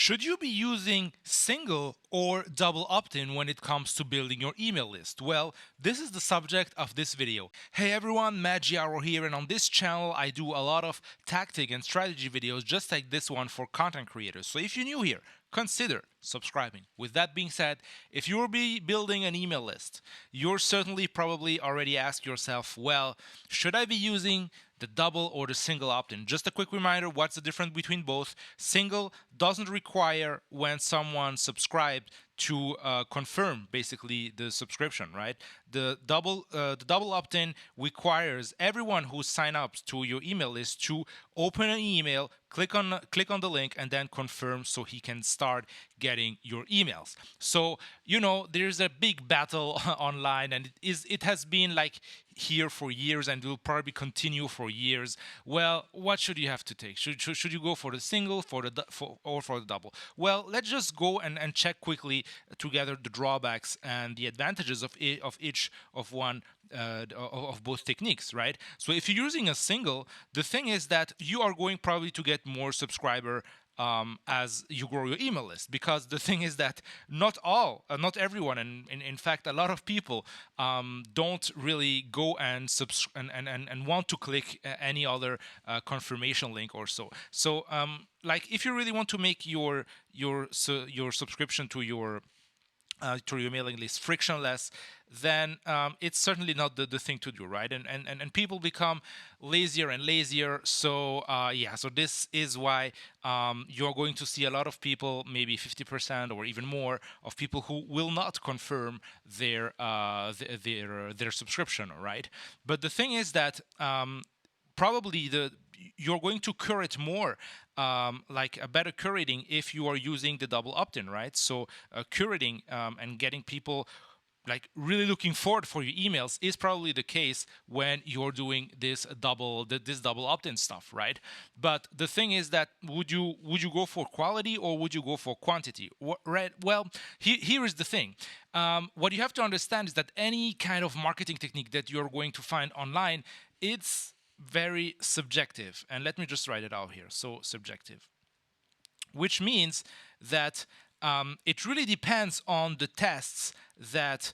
Should you be using single or double opt-in when it comes to building your email list? Well, this is the subject of this video. Hey everyone, Matt Giaro here, and on this channel I do a lot of tactic and strategy videos just like this one for content creators. So if you're new here, consider subscribing. With that being said, if you'll be building an email list, you're certainly probably already asked yourself, well, should I be using the double or the single opt-in? Just a quick reminder, what's the difference between both? Single doesn't require when someone subscribed to confirm basically the subscription, right? The double opt-in requires everyone who signs up to your email list to open an email, click on the link, and then confirm so he can start getting your emails. So there's a big battle online, and it has been like here for years and will probably continue for years. Well, what should you have to take? Should you go for the single, or for the double? Well, let's just go and check quickly together the drawbacks and the advantages of each of one of both techniques, right? So if you're using a single, the thing is that you are going probably to get more subscriber as you grow your email list, because the thing is that not everyone, and in fact a lot of people don't really go and want to click any other confirmation link or so. So like if you really want to make your subscription to your mailing list frictionless, then it's certainly not the thing to do, right? And people become lazier and lazier. So so this is why you're going to see a lot of people, maybe 50% or even more, of people who will not confirm their subscription, right? But the thing is that probably you're going to curate more, like a better curating if you are using the double opt-in, right? So curating and getting people like really looking forward for your emails is probably the case when you're doing this double opt-in stuff, right? But the thing is that would you go for quality or would you go for quantity? Right? Well, here is the thing. What you have to understand is that any kind of marketing technique that you're going to find online, it's very subjective. And let me just write it out here. So subjective, which means that it really depends on the tests that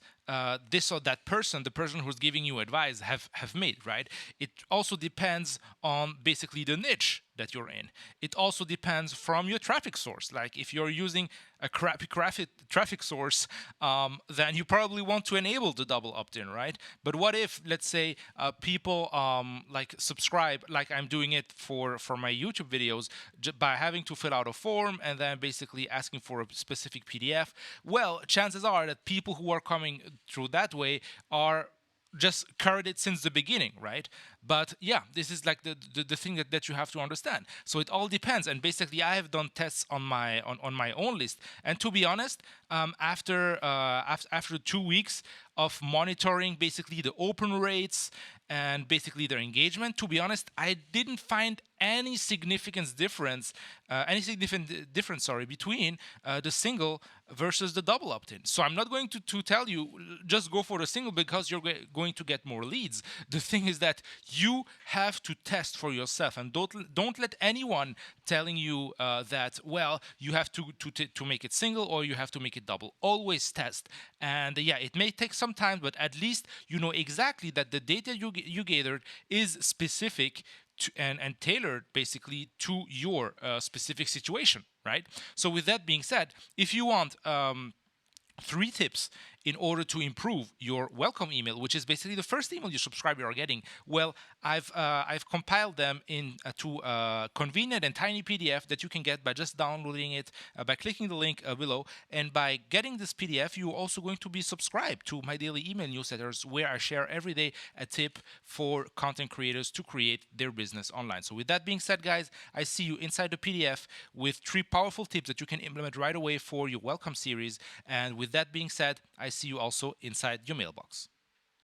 this or that person, the person who's giving you advice, have made, right? It also depends on basically the niche that you're in. It also depends from your traffic source. Like if you're using a crappy traffic source, then you probably want to enable the double opt-in, right? But what if, let's say, people like subscribe, like I'm doing it for my YouTube videos, by having to fill out a form and then basically asking for a specific PDF? Well, chances are that people who are coming through that way are just curated since the beginning, right? But yeah, this is like the thing that you have to understand. So it all depends. And basically, I have done tests on my own list. And to be honest, after 2 weeks of monitoring basically the open rates and basically their engagement, to be honest, I didn't find any significant difference, between the single versus the double opt-in. So I'm not going to tell you just go for the single because you're going to get more leads. The thing is that you have to test for yourself, and don't let anyone telling you that, well, you have to make it single or you have to make it double. Always test. And yeah, it may take some time, but at least you know exactly that the data you gathered is specific and tailored basically to your specific situation, right? So with that being said, if you want 3 tips in order to improve your welcome email, which is basically the first email your subscriber are getting, well, I've compiled them to a convenient and tiny PDF that you can get by just downloading it, by clicking the link below. And by getting this PDF, you're also going to be subscribed to my daily email newsletters, where I share every day a tip for content creators to create their business online. So with that being said, guys, I see you inside the PDF with 3 powerful tips that you can implement right away for your welcome series. And with that being said, I see you also inside your mailbox.